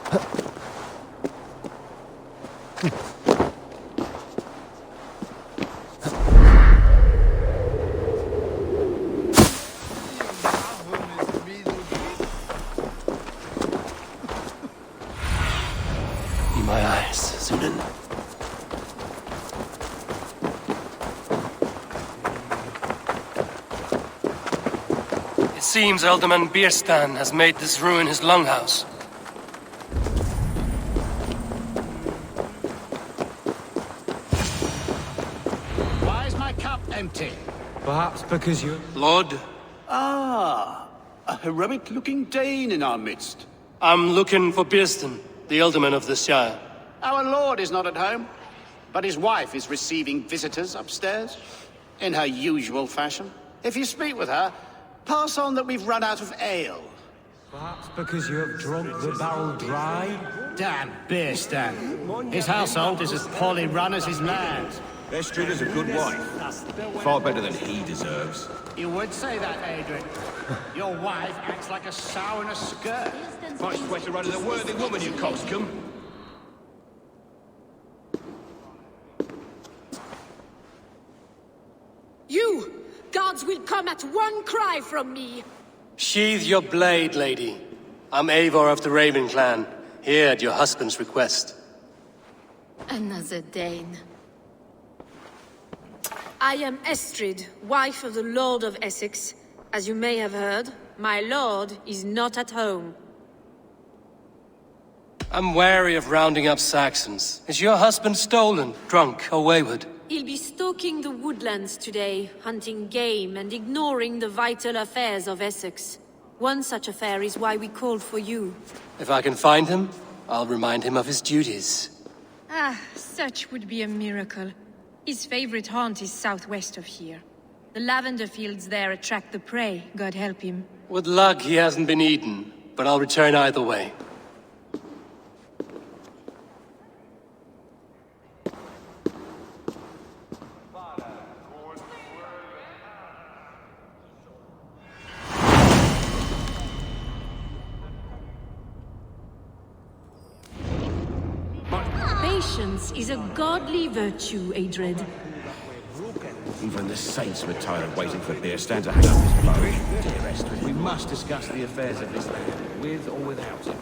Be my eyes, Sunan. It seems Alderman Bierstan has made this ruin his longhouse. Why is my cup empty? Perhaps because you... Lord, Ah, a heroic-looking Dane in our midst. I'm looking for Bierstan, the Alderman of the Shire. Our lord is not at home, but his wife is receiving visitors upstairs, in her usual fashion. If you speak with her, pass on that we've run out of ale. Perhaps because you have drunk the barrel dry? Damn Bierstan. His household is as poorly run as his land. Estrid is a good wife. Far better than he deserves. You would say that, Adrian. Your wife acts like a sow in a skirt. Much better run than a worthy woman, you coxcomb. You! Gods will come at one cry from me! Sheathe your blade, lady. I'm Eivor of the Raven clan, here at your husband's request. Another Dane. I am Estrid, wife of the Lord of Essex. As you may have heard, my lord is not at home. I'm wary of rounding up Saxons. Is your husband stolen, drunk, or wayward? He'll be stalking the woodlands today, hunting game and ignoring the vital affairs of Essex. One such affair is why we called for you. If I can find him, I'll remind him of his duties. Ah, such would be a miracle. His favorite haunt is southwest of here. The lavender fields there attract the prey, God help him. With luck, he hasn't been eaten, but I'll return either way. Patience is a godly virtue, Adred. Even the saints were tired of waiting for Bierstan to hang up his bow. Dear Estrid, we must discuss the affairs of this land, with or without him.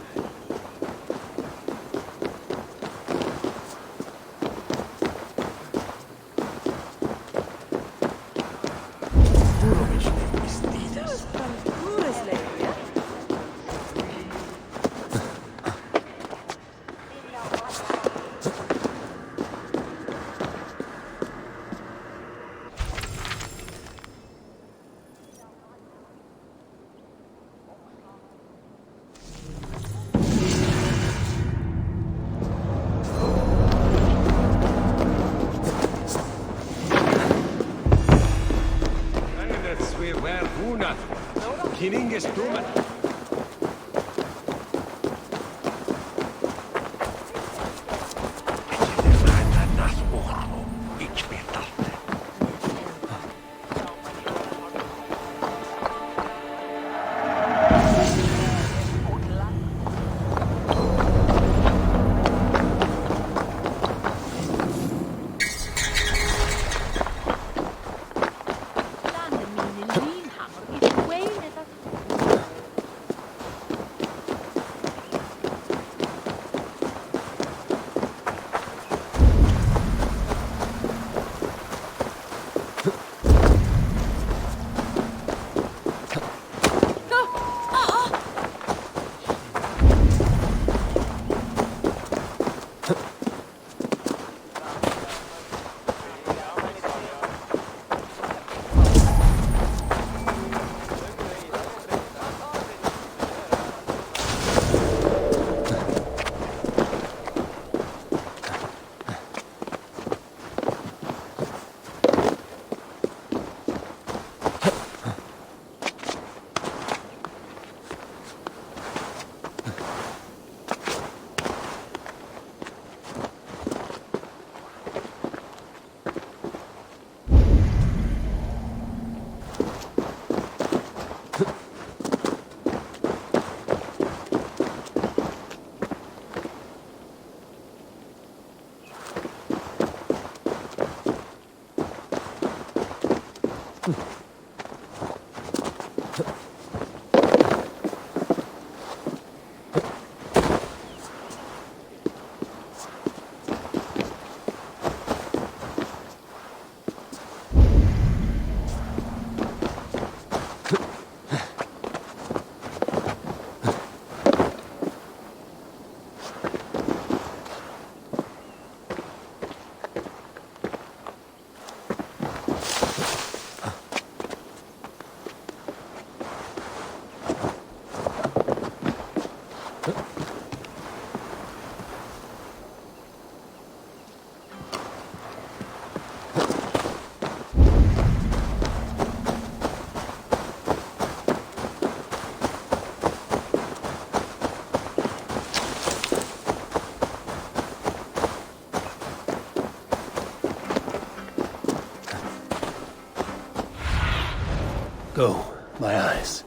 Go, my eyes.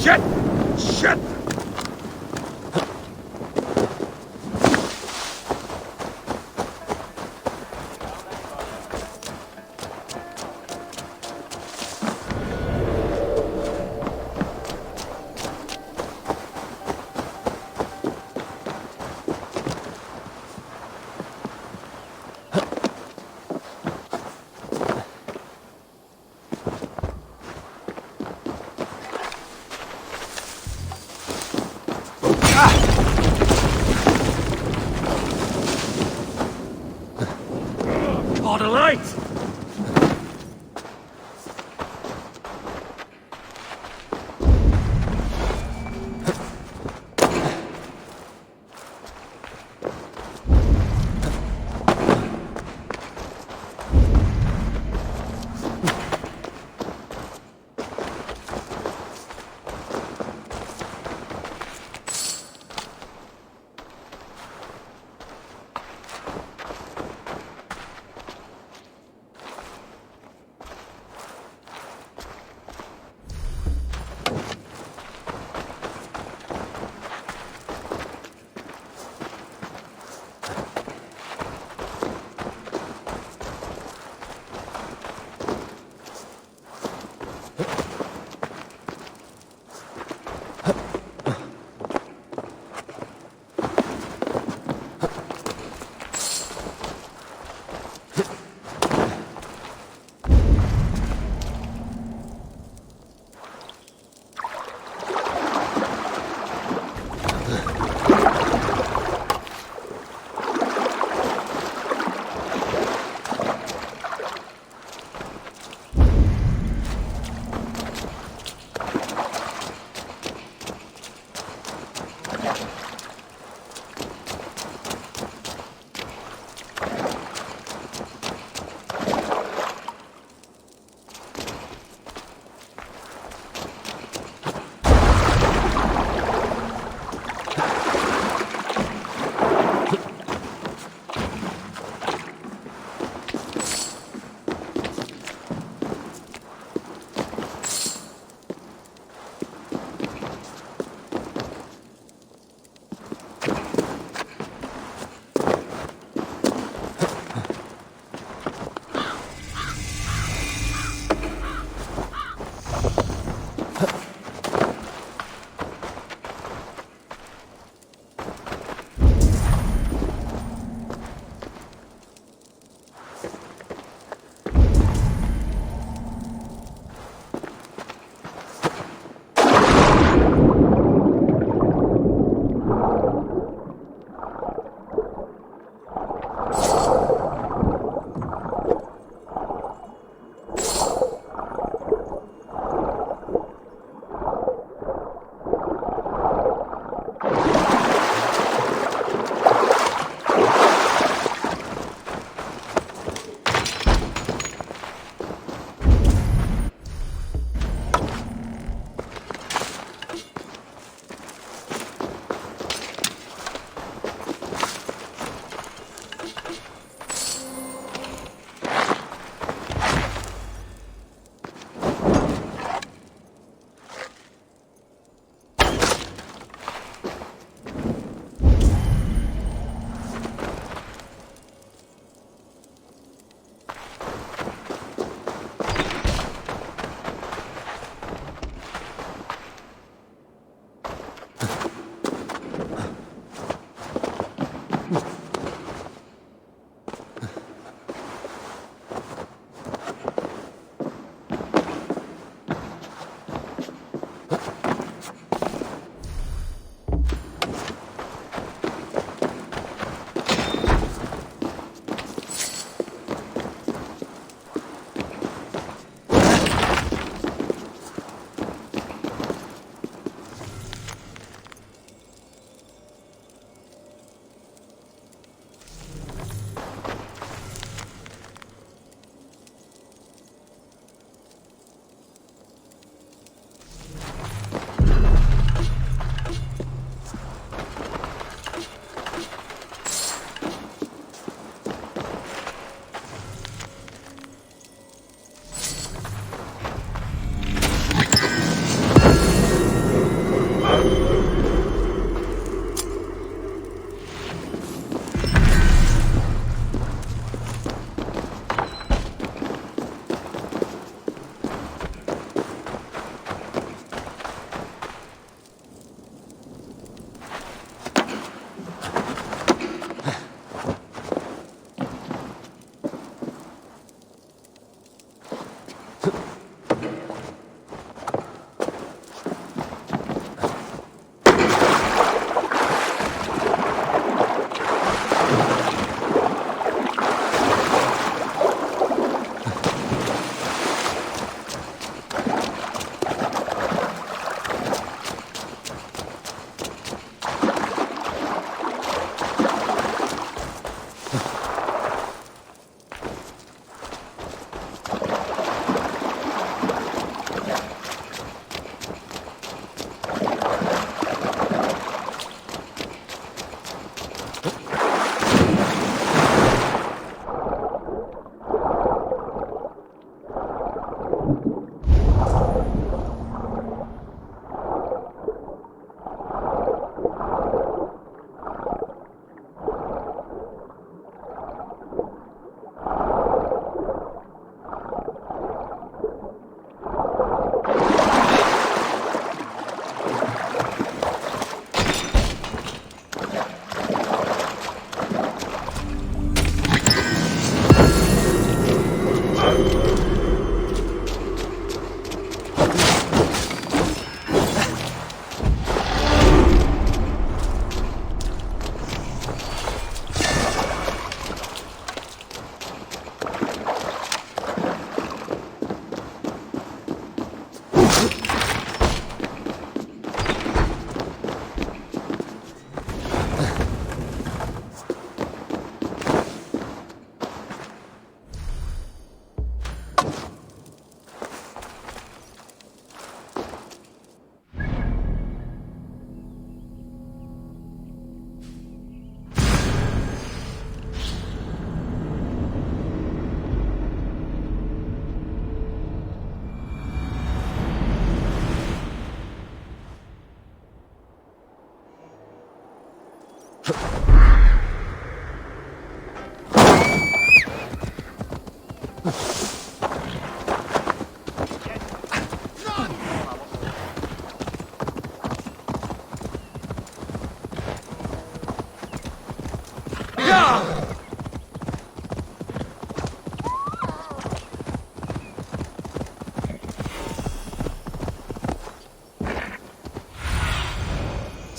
Shit! Shit!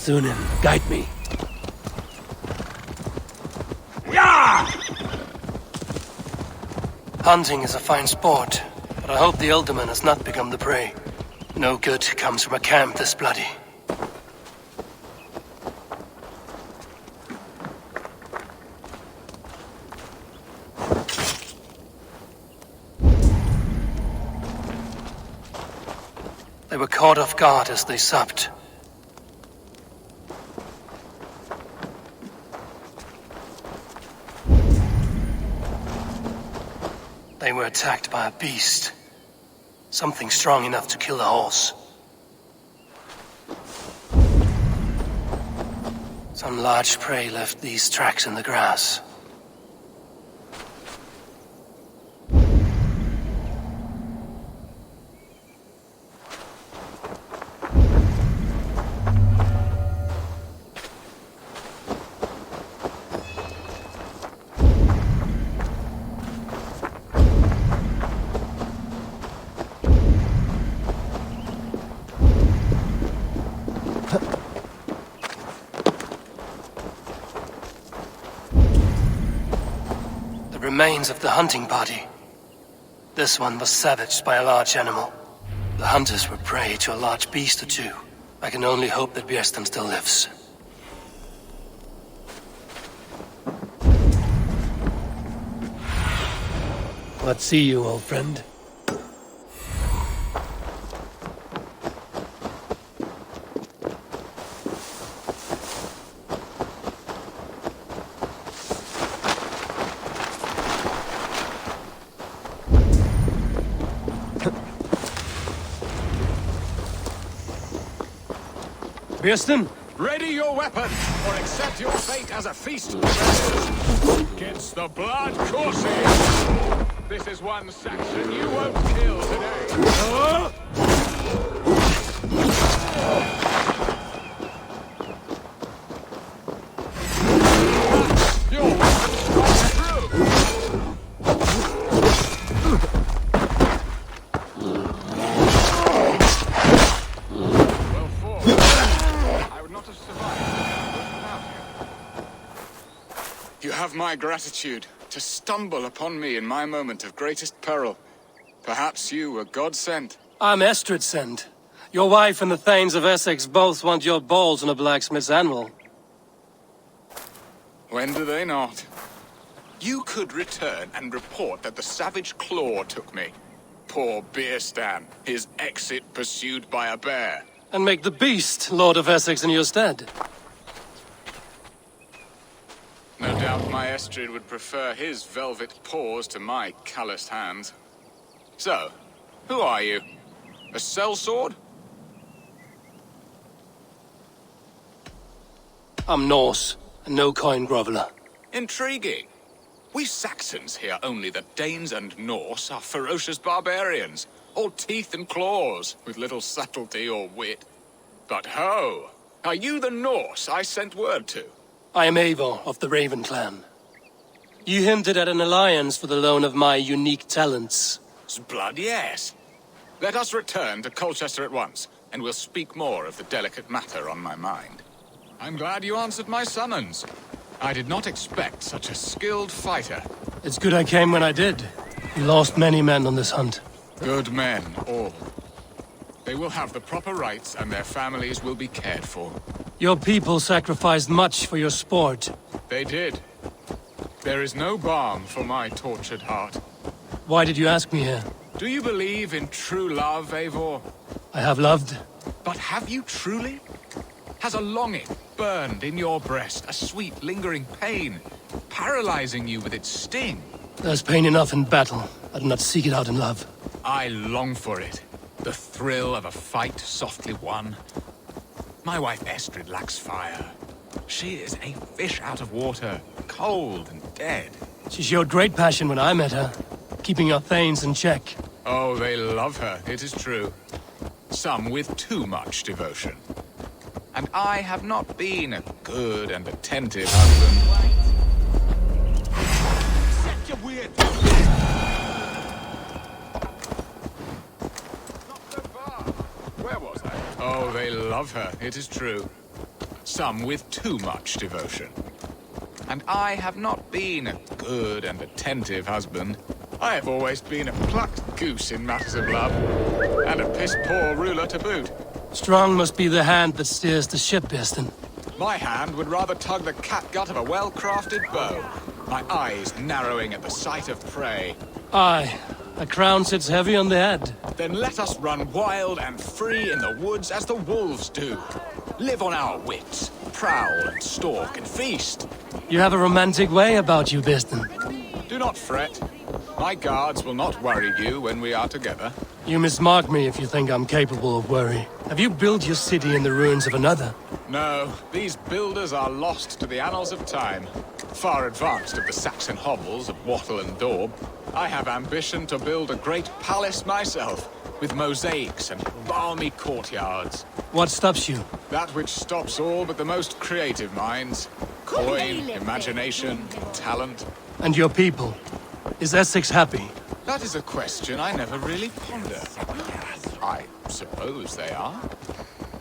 Sunan, guide me. Hunting is a fine sport, but I hope the alderman has not become the prey. No good comes from a camp this bloody. They were caught off guard as they supped. They were attacked by a beast. Something strong enough to kill a horse. Some large prey left these tracks in the grass. Remains of the hunting party. This one was savaged by a large animal. The hunters were prey to a large beast or two. I can only hope that Bjersten still lives. What see you, old friend? Bjersten? Ready your weapon, or accept your fate as a feast. Gets the blood coursing. This is one Saxon you won't kill today. Your weapon strikes through. Well fought. I would not have survived without you. You have my gratitude. To stumble upon me in my moment of greatest peril. Perhaps you were God-sent. I'm Estrid sent. Your wife and the Thanes of Essex both want your balls on a blacksmith's anvil. When do they not? You could return and report that the savage Claw took me. Poor Bjersten, his exit pursued by a bear. And make the beast Lord of Essex in your stead. No doubt my Estrid would prefer his velvet paws to my calloused hands. So, who are you? A sellsword? I'm Norse, and no coin groveler. Intriguing. We Saxons hear only that Danes and Norse are ferocious barbarians, all teeth and claws, with little subtlety or wit. But ho! Are you the Norse I sent word to? I am Eivor of the Raven clan. You hinted at an alliance for the loan of my unique talents. Blood, yes. Let us return to Colchester at once, and we'll speak more of the delicate matter on my mind. I'm glad you answered my summons. I did not expect such a skilled fighter. It's good I came when I did. We lost many men on this hunt. Good men, all. They will have the proper rights, and their families will be cared for. Your people sacrificed much for your sport. They did. There is no balm for my tortured heart. Why did you ask me here? Do you believe in true love, Eivor? I have loved. But have you truly? Has a longing burned in your breast, a sweet, lingering pain, paralyzing you with its sting? There's pain enough in battle. I do not seek it out in love. I long for it. The thrill of a fight softly won. My wife Estrid lacks fire. She is a fish out of water, cold and dead. She showed great passion when I met her, keeping our thanes in check. Oh, they love her, it is true. Some with too much devotion. And I have not been a good and attentive husband. Set your weird... Where was I? Oh, they love her, it is true. Some with too much devotion. And I have not been a good and attentive husband. I have always been a plucked goose in matters of love. And a piss-poor ruler to boot. Strong must be the hand that steers the ship, Birston. My hand would rather tug the catgut of a well-crafted bow. My eyes narrowing at the sight of prey. Aye, a crown sits heavy on the head. Then let us run wild and free in the woods as the wolves do. Live on our wits, prowl and stalk and feast. You have a romantic way about you, Birston. Do not fret. My guards will not worry you when we are together. You mismark me if you think I'm capable of worry. Have you built your city in the ruins of another? No, these builders are lost to the annals of time. Far advanced of the Saxon hovels of Wattle and Daub. I have ambition to build a great palace myself, with mosaics and balmy courtyards. What stops you? That which stops all but the most creative minds. Coin, imagination, talent. And your people? Is Essex happy? That is a question I never really ponder. I suppose they are.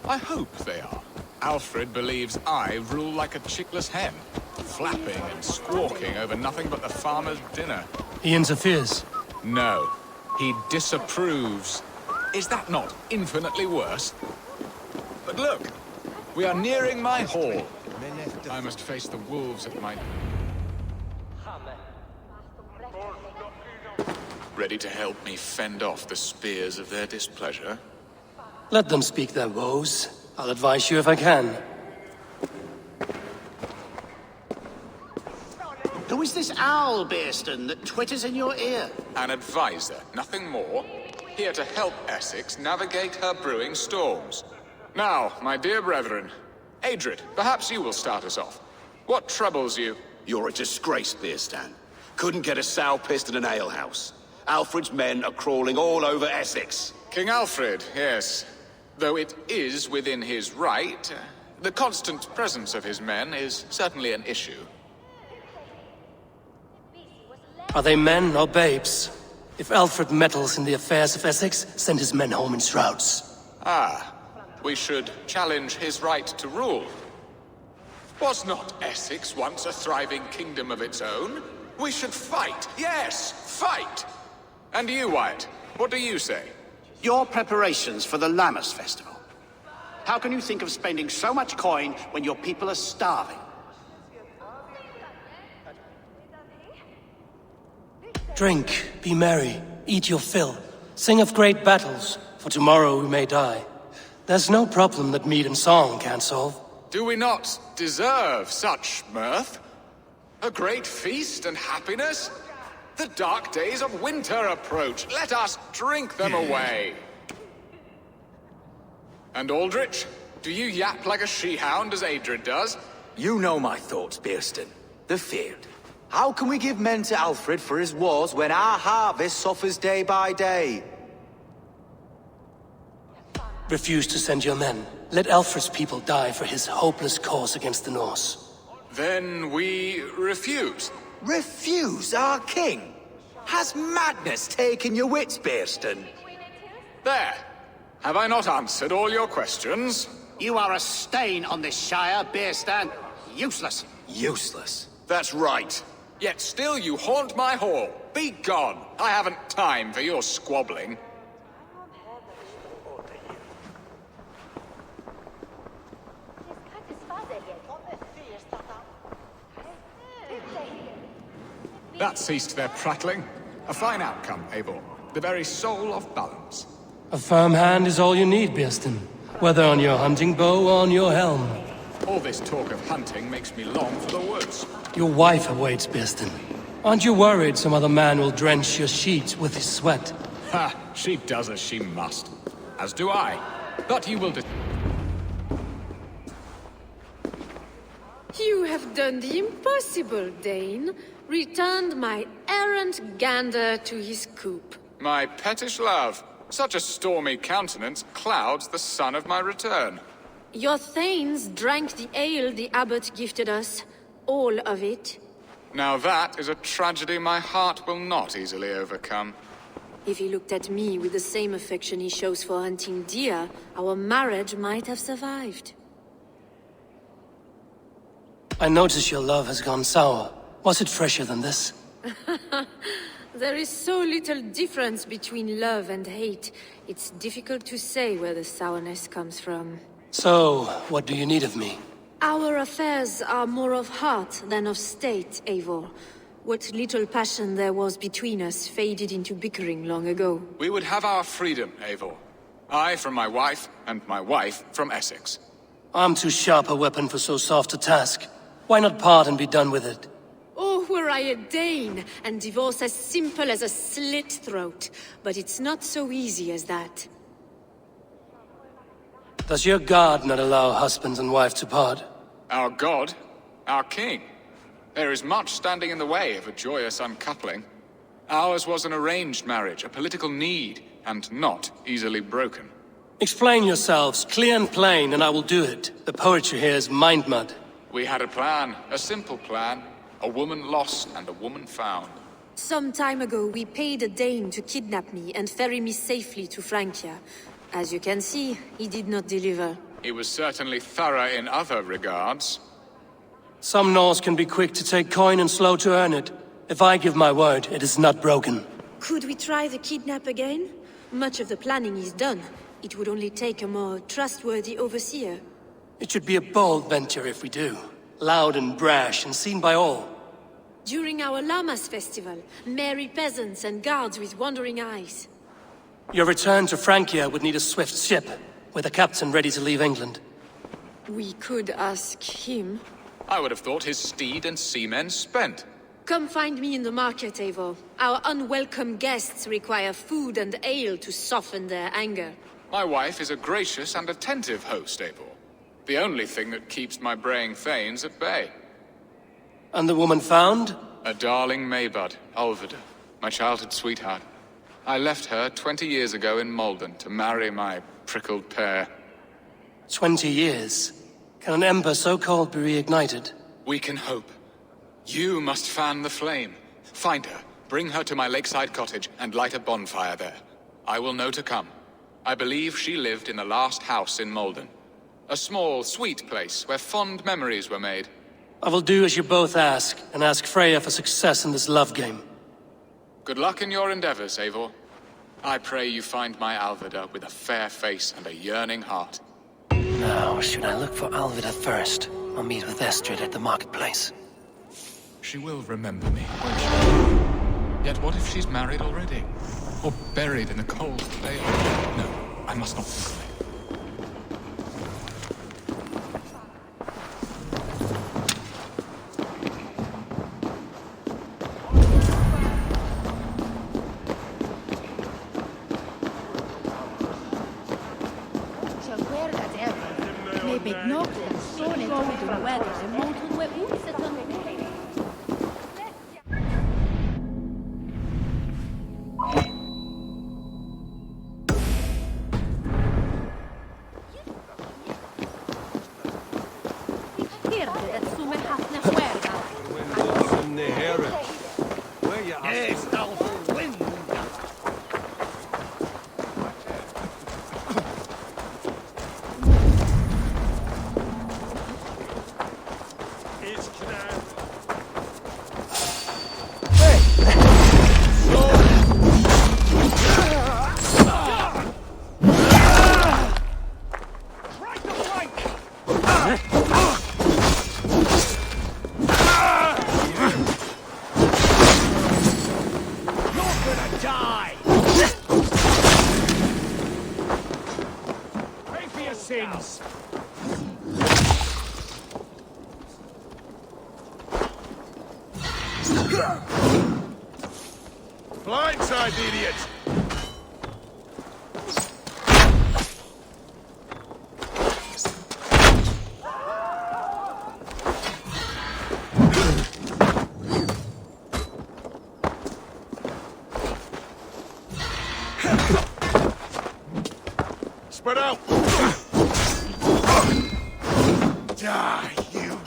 I hope they are. Alfred believes I rule like a chickless hen, flapping and squawking over nothing but the farmer's dinner. He interferes. No, he disapproves. Is that not infinitely worse? But look, we are nearing my hall. I must face the wolves at my... Ready to help me fend off the spears of their displeasure? Let them speak their woes. I'll advise you if I can. Who is this owl, Birston, that twitters in your ear? An advisor, nothing more. Here to help Essex navigate her brewing storms. Now, my dear brethren, Adrid, perhaps you will start us off. What troubles you? You're a disgrace, Birstan. Couldn't get a sow pissed in an alehouse. Alfred's men are crawling all over Essex. King Alfred, yes. Though it is within his right, the constant presence of his men is certainly an issue. Are they men or babes? If Alfred meddles in the affairs of Essex, send his men home in shrouds. Ah, we should challenge his right to rule. Was not Essex once a thriving kingdom of its own? We should fight, yes, fight! And you, Wyatt, what do you say? Your preparations for the Lammas festival. How can you think of spending so much coin when your people are starving? Drink, be merry, eat your fill, sing of great battles, for tomorrow we may die. There's no problem that meat and song can't solve. Do we not deserve such mirth? A great feast and happiness? The dark days of winter approach. Let us drink them away. And Aldrich, do you yap like a she-hound as Adrid does? You know my thoughts, Birston. The field. How can we give men to Alfred for his wars when our harvest suffers day by day? Refuse to send your men. Let Alfred's people die for his hopeless cause against the Norse. Then we refuse. Refuse our king? Has madness taken your wits, Birston? There. Have I not answered all your questions? You are a stain on this Shire, Beerstan. Useless. Useless. That's right. Yet still you haunt my hall. Be gone. I haven't time for your squabbling. That ceased their prattling. A fine outcome, Eivor. The very soul of balance. A firm hand is all you need, Beerstan. Whether on your hunting bow or on your helm. All this talk of hunting makes me long for the woods. Your wife awaits, Beerstan. Aren't you worried some other man will drench your sheets with his sweat? Ha! She does as she must. As do I. But you will You have done the impossible, Dane. Returned my errant gander to his coop. My pettish love. Such a stormy countenance clouds the sun of my return. Your thanes drank the ale the abbot gifted us. All of it. Now that is a tragedy my heart will not easily overcome. If he looked at me with the same affection he shows for hunting deer, our marriage might have survived. I notice your love has gone sour. Was it fresher than this? There is so little difference between love and hate. It's difficult to say where the sourness comes from. So, what do you need of me? Our affairs are more of heart than of state, Eivor. What little passion there was between us faded into bickering long ago. We would have our freedom, Eivor. I from my wife, and my wife from Essex. I'm too sharp a weapon for so soft a task. Why not part and be done with it? Oh, were I a Dane, and divorce as simple as a slit throat. But it's not so easy as that. Does your god not allow husbands and wife to part? Our god? Our king? There is much standing in the way of a joyous uncoupling. Ours was an arranged marriage, a political need, and not easily broken. Explain yourselves, clear and plain, and I will do it. The poetry here is mind mud. We had a plan, a simple plan. A woman lost and a woman found. Some time ago, we paid a Dane to kidnap me and ferry me safely to Francia. As you can see, he did not deliver. He was certainly thorough in other regards. Some Norse can be quick to take coin and slow to earn it. If I give my word, it is not broken. Could we try the kidnap again? Much of the planning is done. It would only take a more trustworthy overseer. It should be a bold venture if we do. Loud and brash and seen by all. During our Llamas festival, merry peasants and guards with wandering eyes. Your return to Francia would need a swift ship, with a captain ready to leave England. We could ask him. I would have thought his steed and seamen spent. Come find me in the market, Eivor. Our unwelcome guests require food and ale to soften their anger. My wife is a gracious and attentive host, Eivor. The only thing that keeps my braying thanes at bay. And the woman found? A darling Maybud, Ulvida, my childhood sweetheart. I left her 20 years ago in Malden to marry my prickled pear. 20 years? Can an ember so cold be reignited? We can hope. You must fan the flame. Find her, bring her to my lakeside cottage, and light a bonfire there. I will know to come. I believe she lived in the last house in Malden. A small, sweet place where fond memories were made. I will do as you both ask, and ask Freya for success in this love game. Good luck in your endeavors, Eivor. I pray you find my Alvida with a fair face and a yearning heart. Now, should I look for Alvida first, or meet with Estrid at the marketplace? She will remember me, won't she? Yet what if she's married already? Or buried in a cold clay? No, I must not think of it. begins. Blindside, idiot! Spread out! Die, you!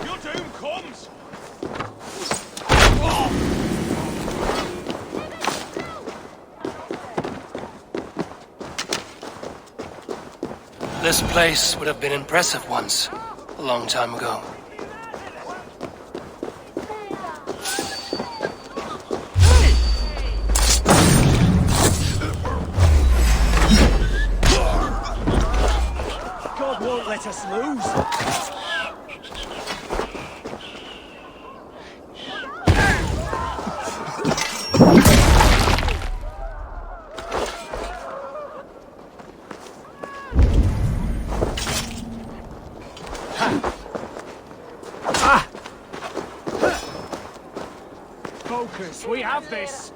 Your doom comes! This place would have been impressive once, a long time ago. God won't let us lose. Focus, we have this.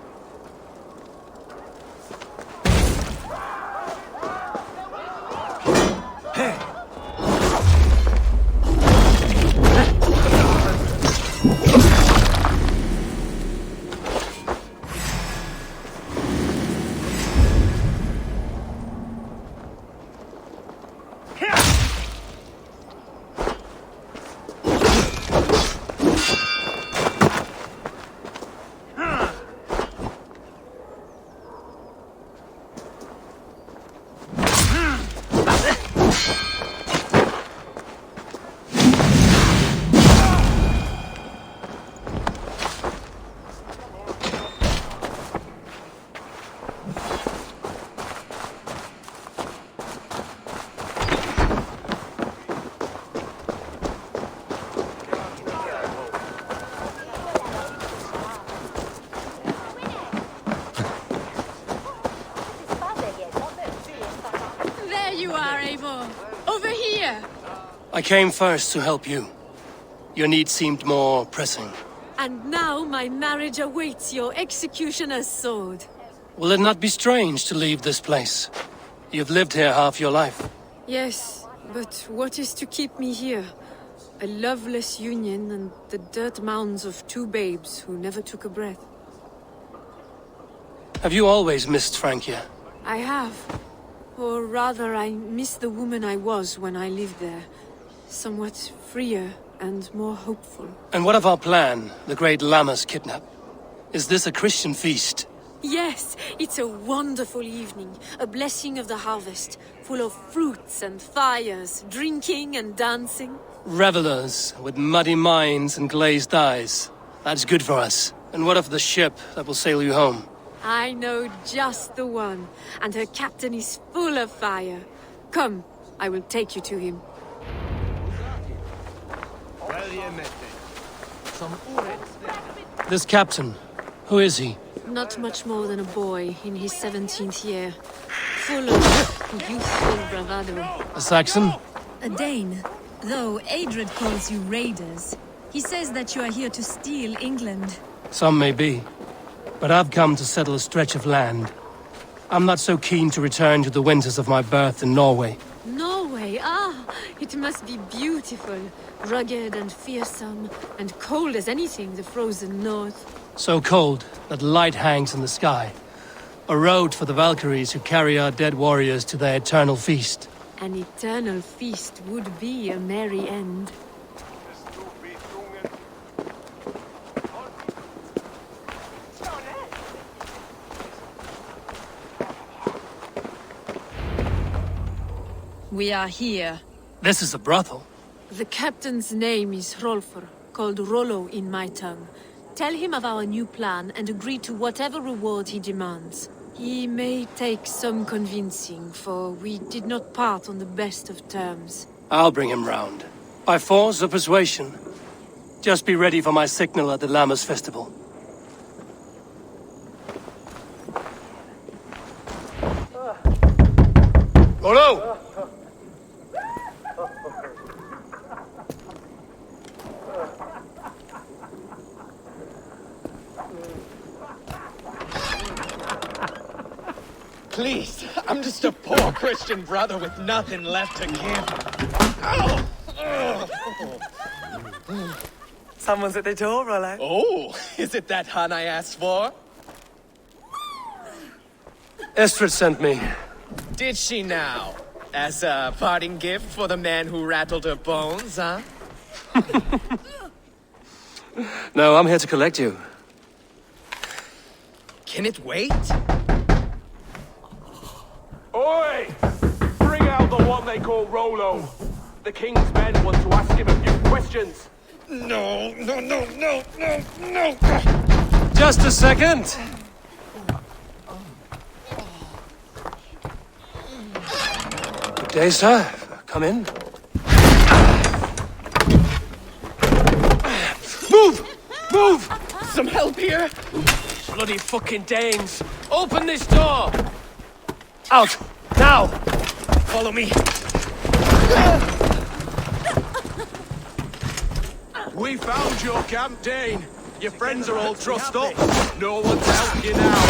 There you are, Eivor. Over here. I came first to help you. Your need seemed more pressing. And now my marriage awaits your executioner's sword. Will it not be strange to leave this place? You've lived here half your life. Yes, but what is to keep me here? A loveless union and the dirt mounds of two babes who never took a breath. Have you always missed Francia? I have. Or rather, I miss the woman I was when I lived there. Somewhat freer and more hopeful. And what of our plan, the great Lammas kidnap? Is this a Christian feast? Yes, it's a wonderful evening. A blessing of the harvest, full of fruits and fires, drinking and dancing. Revelers with muddy minds and glazed eyes. That's good for us. And what of the ship that will sail you home? I know just the one, and her captain is full of fire. Come, I will take you to him. This captain, who is he? Not much more than a boy in his 17th year. Full of youthful bravado. A Saxon? A Dane. Though Adred calls you raiders. He says that you are here to steal England. Some may be. But I've come to settle a stretch of land. I'm not so keen to return to the winters of my birth in Norway. Norway, ah! It must be beautiful. Rugged and fearsome, and cold as anything, the frozen north. So cold that light hangs in the sky. A road for the Valkyries who carry our dead warriors to their eternal feast. An eternal feast would be a merry end. We are here. This is a brothel. The captain's name is Hrolfr, called Rollo in my tongue. Tell him of our new plan and agree to whatever reward he demands. He may take some convincing, for we did not part on the best of terms. I'll bring him round. By force or persuasion. Just be ready for my signal at the Lammas festival. Rollo! Please, I'm just a poor Christian brother with nothing left to give. Someone's at the door, Rollo. Oh, is it that hun I asked for? Estrid sent me. Did she now? As a parting gift for the man who rattled her bones, huh? No, I'm here to collect you. Can it wait? Oi! Bring out the one they call Rollo. The king's men want to ask him a few questions. No. Just a second. Good day, sir. Come in. Move! Some help here? Bloody fucking Danes! Open this door! Out! Now! Follow me. We found your camp, Dane. Your friends are all trussed up. No one to help you now.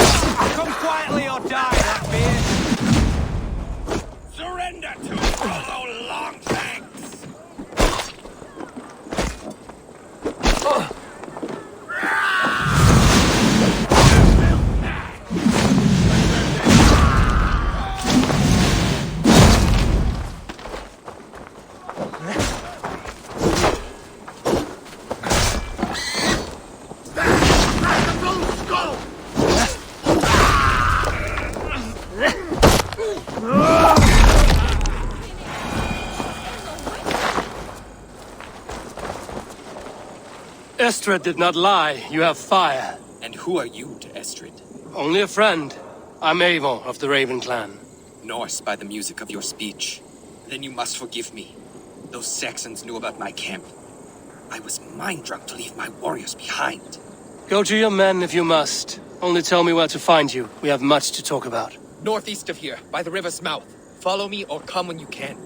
Come quietly or die, that beard. Surrender to Rollo Longfangs! Estrid did not lie. You have fire. And who are you to Estrid? Only a friend. I'm Eivor of the Raven clan. Norse by the music of your speech. Then you must forgive me. Those Saxons knew about my camp. I was mind-drunk to leave my warriors behind. Go to your men if you must. Only tell me where to find you. We have much to talk about. Northeast of here, by the river's mouth. Follow me or come when you can.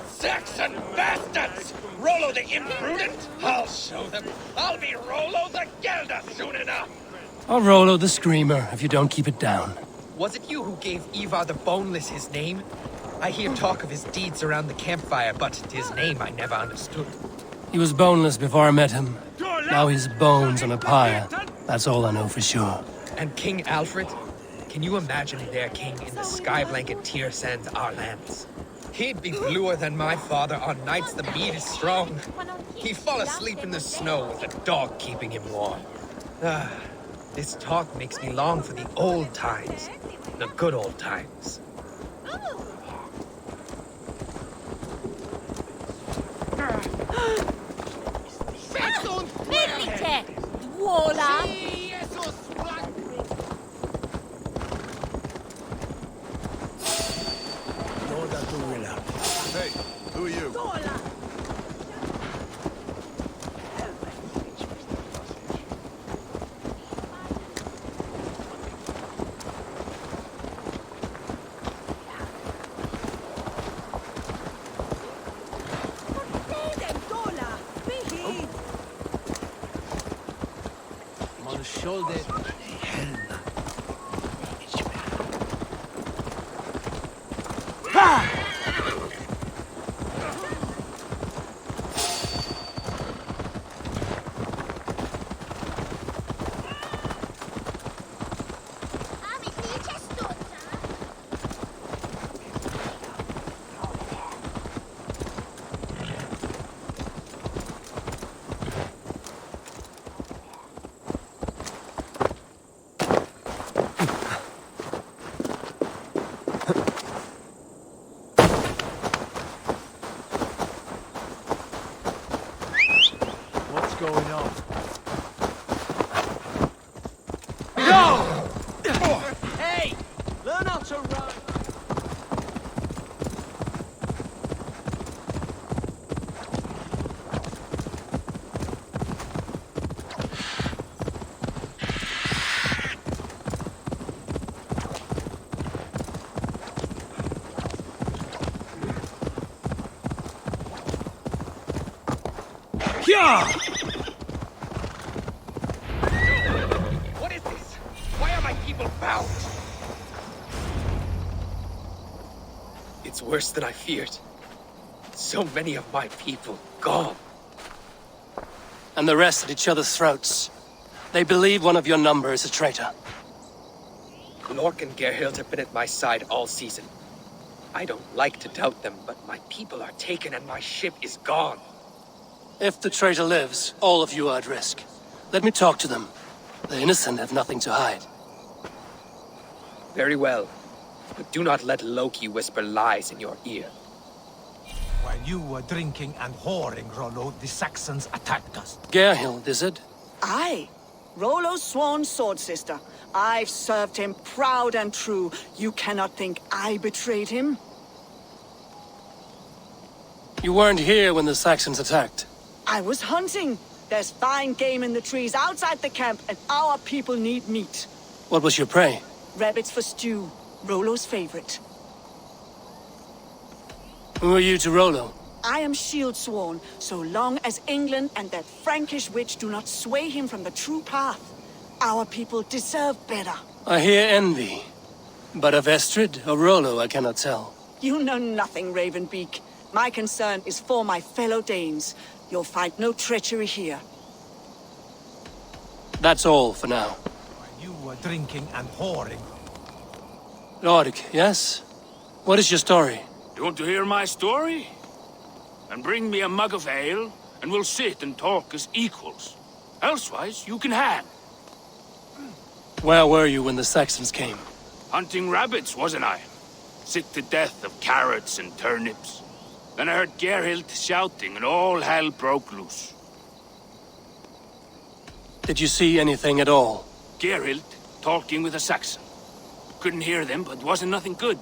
Saxon bastards! Rollo the imprudent! I'll show them! I'll be Rollo the Gelder soon enough! Or Rollo the Screamer, if you don't keep it down. Was it you who gave Eivor the Boneless his name? I hear talk of his deeds around the campfire, but his name I never understood. He was boneless before I met him. Now he's bones on a pyre. That's all I know for sure. And King Alfred? Can you imagine their king in the sky blanket tier sands our lands? He'd be bluer than my father on nights the meat is strong. He'd fall asleep in the snow with a dog keeping him warm. This talk makes me long for the old times. The good old times. Venite! Duola! Hey, who are you? On the shoulder. know. No! Hey! Learn how to run! What is this? Why are my people bound? It's worse than I feared. So many of my people gone. And the rest at each other's throats. They believe one of your number is a traitor. Lork and Gerhild have been at my side all season. I don't like to doubt them, but my people are taken and my ship is gone. If the traitor lives, all of you are at risk. Let me talk to them. The innocent have nothing to hide. Very well. But do not let Loki whisper lies in your ear. While you were drinking and whoring, Rollo, the Saxons attacked us. Gerhild, is it? Aye. Rollo's sworn sword sister. I've served him proud and true. You cannot think I betrayed him? You weren't here when the Saxons attacked. I was hunting. There's fine game in the trees outside the camp, and our people need meat. What was your prey? Rabbits for stew. Rollo's favorite. Who are you to Rollo? I am shield sworn, so long as England and that Frankish witch do not sway him from the true path. Our people deserve better. I hear envy. But of Estrid or Rollo, I cannot tell. You know nothing, Ravenbeak. My concern is for my fellow Danes. You'll find no treachery here. That's all for now. While you were drinking and whoring. Lork, yes? What is your story? You want to hear my story? And bring me a mug of ale, and we'll sit and talk as equals. Elsewise, you can hang. Where were you when the Saxons came? Hunting rabbits, wasn't I? Sick to death of carrots and turnips. Then I heard Gerhild shouting, and all hell broke loose. Did you see anything at all? Gerhild talking with a Saxon. Couldn't hear them, but wasn't nothing good.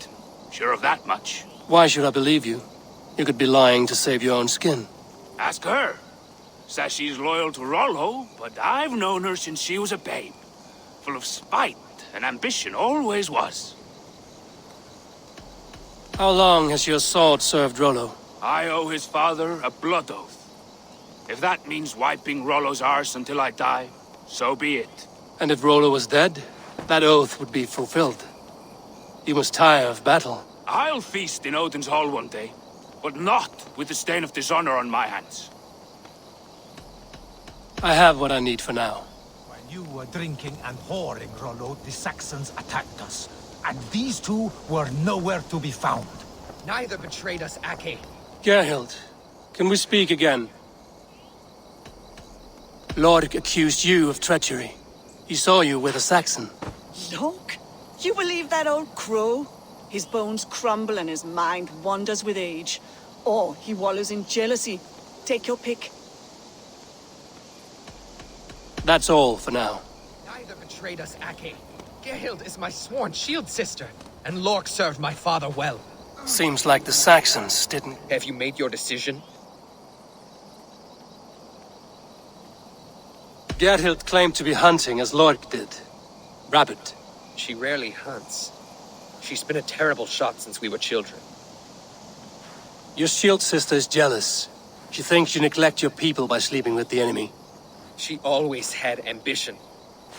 Sure of that much. Why should I believe you? You could be lying to save your own skin. Ask her. Says she's loyal to Rollo, but I've known her since she was a babe. Full of spite and ambition, always was. How long has your sword served Rollo? I owe his father a blood oath. If that means wiping Rollo's arse until I die, so be it. And if Rollo was dead, that oath would be fulfilled. You must tire of battle. I'll feast in Odin's hall one day, but not with the stain of dishonor on my hands. I have what I need for now. While you were drinking and whoring, Rollo, the Saxons attacked us. And these two were nowhere to be found. Neither betrayed us, Ake. Gerhild, can we speak again? Lork accused you of treachery. He saw you with a Saxon. Look, you believe that old crow? His bones crumble and his mind wanders with age. Or he wallows in jealousy. Take your pick. That's all for now. Neither betrayed us, Ake. Gerhild is my sworn shield sister, and Lork served my father well. Seems like the Saxons didn't. Have you made your decision? Gerhild claimed to be hunting as Lork did. Rabbit. She rarely hunts. She's been a terrible shot since we were children. Your shield sister is jealous. She thinks you neglect your people by sleeping with the enemy. She always had ambition,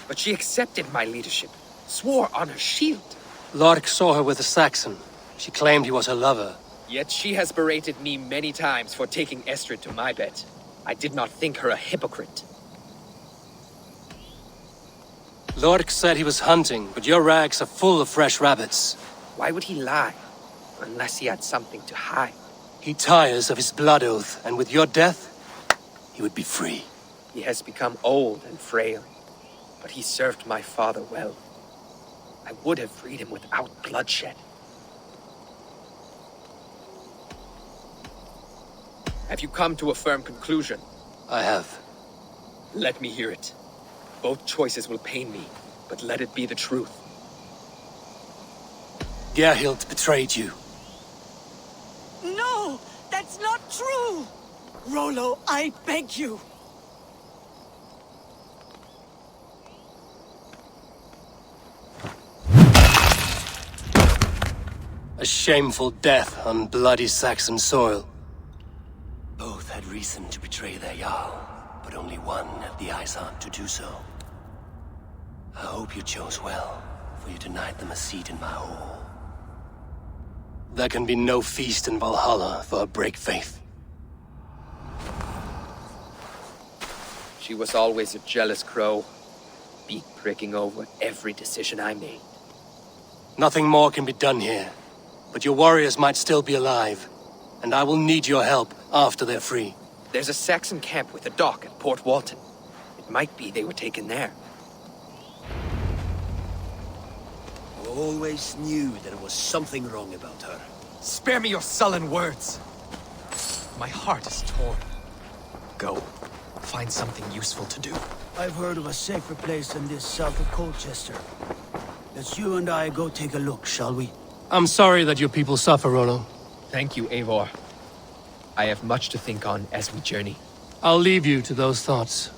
but she accepted my leadership, swore on her shield. Lork saw her with a Saxon. She claimed he was her lover. Yet she has berated me many times for taking Estrid to my bed. I did not think her a hypocrite. Lork said he was hunting, but your rags are full of fresh rabbits. Why would he lie? Unless he had something to hide. He tires of his blood oath, and with your death, he would be free. He has become old and frail, but he served my father well. I would have freed him without bloodshed. Have you come to a firm conclusion? I have. Let me hear it. Both choices will pain me, but let it be the truth. Gerhild betrayed you. No! That's not true! Rollo, I beg you! A shameful death on bloody Saxon soil. Both had reason to betray their Jarl, but only one had the eyesight to do so. I hope you chose well, for you denied them a seat in my hall. There can be no feast in Valhalla for a break faith. She was always a jealous crow, beak pricking over every decision I made. Nothing more can be done here, but your warriors might still be alive, and I will need your help after they're free. There's a Saxon camp with a dock at Port Walton. It might be they were taken there. I always knew there was something wrong about her. Spare me your sullen words. My heart is torn. Go. Find something useful to do. I've heard of a safer place than this south of Colchester. Let's you and I go take a look, shall we? I'm sorry that your people suffer, Rollo. Thank you, Eivor. I have much to think on as we journey. I'll leave you to those thoughts.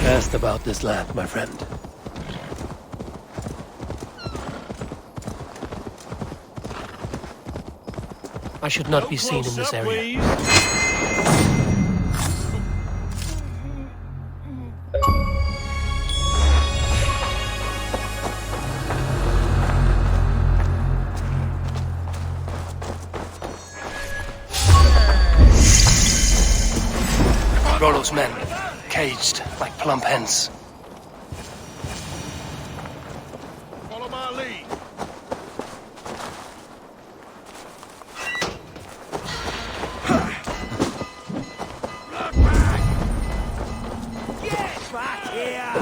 Best about this land, my friend. I should not be seen in this area. Rollo's men, caged like plump hens. Follow my lead. Yes, right here!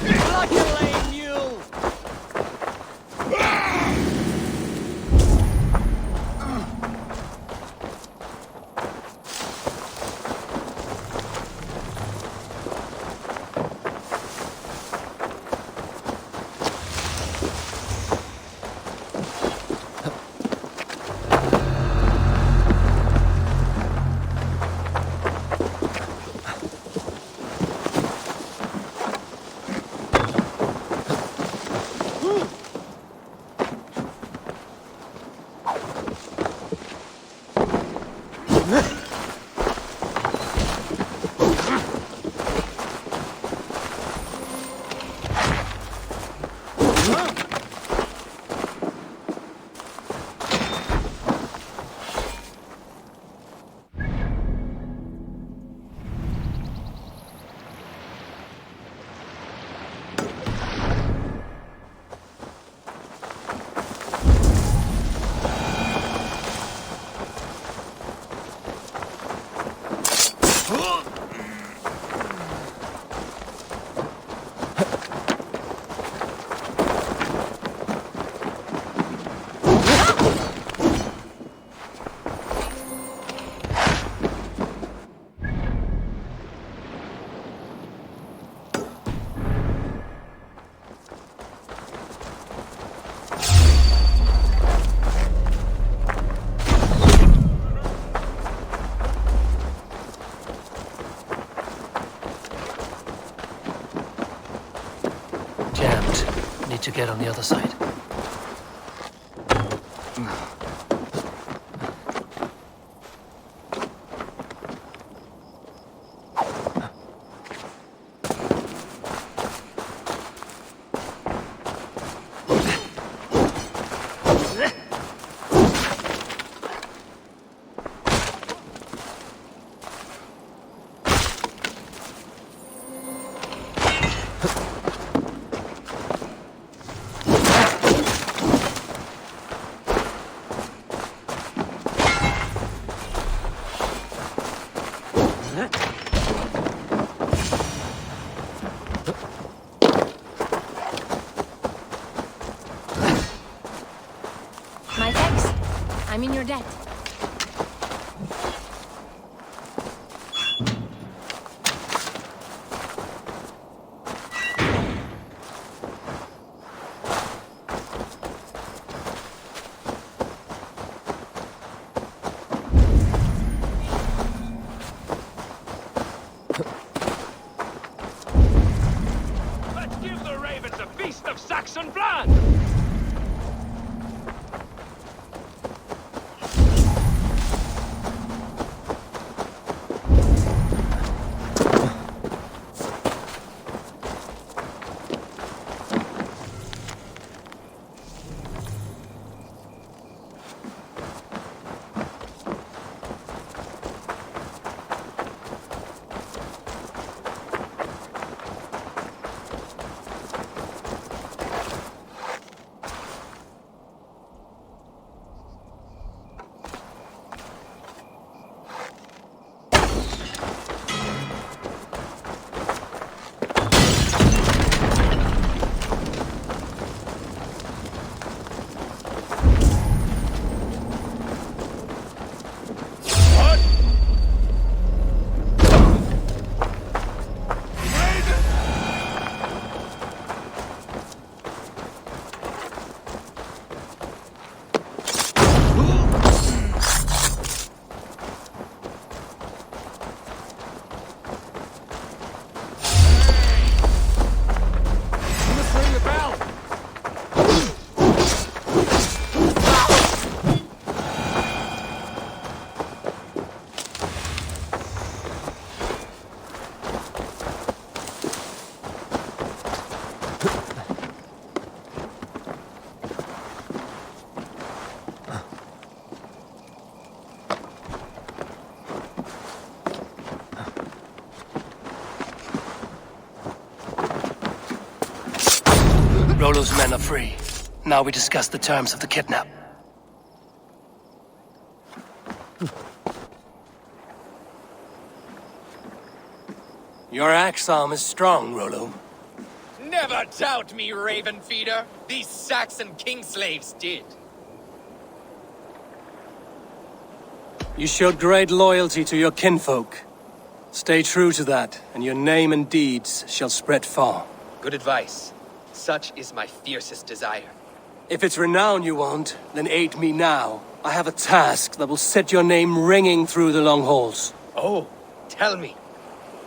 Like a lame mule! get on the other side. My thanks. I'm in your debt. Let's give the ravens a feast of Saxon blood! Rollo's men are free. Now we discuss the terms of the kidnap. Your axe arm is strong, Rollo. Never doubt me, Raven Feeder. These Saxon king slaves did. You showed great loyalty to your kinfolk. Stay true to that, and your name and deeds shall spread far. Good advice. Such is my fiercest desire. If it's renown you want, then aid me now. I have a task that will set your name ringing through the long halls. Oh, tell me.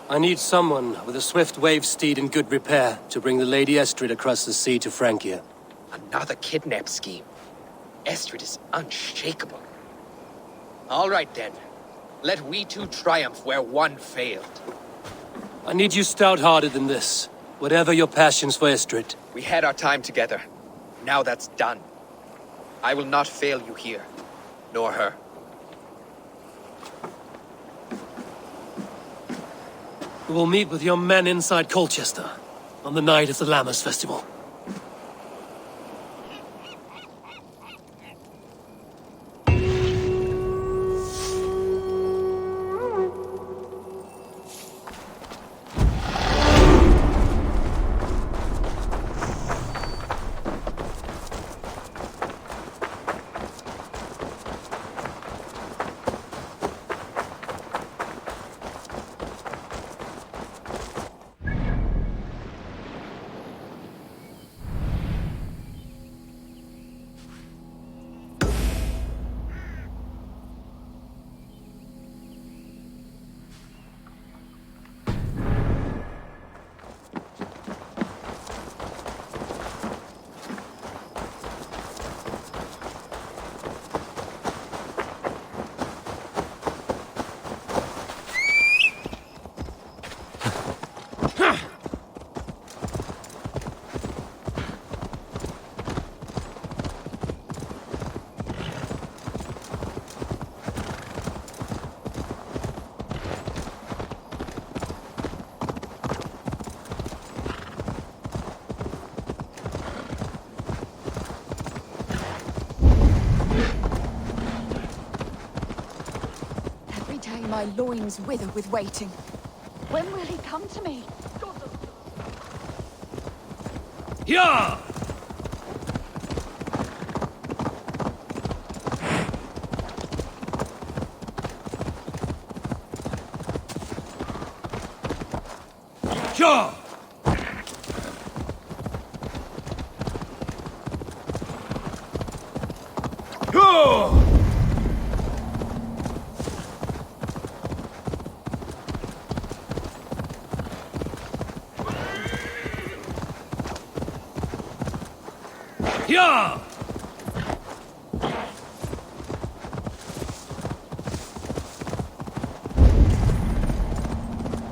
I need someone with a swift wave steed in good repair to bring the Lady Estrid across the sea to Francia. Another kidnap scheme. Estrid is unshakable. All right then. Let we two triumph where one failed. I need you stout-hearted in this. Whatever your passions for Estrid. We had our time together. Now that's done. I will not fail you here. Nor her. We will meet with your men inside Colchester on the night of the Lammers Festival. my loins wither with waiting. When will he come to me? Yeah! Sure! Go! Yeah!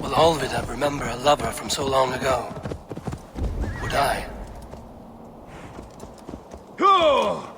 Will Olvida remember a lover from so long ago? Would I? Go!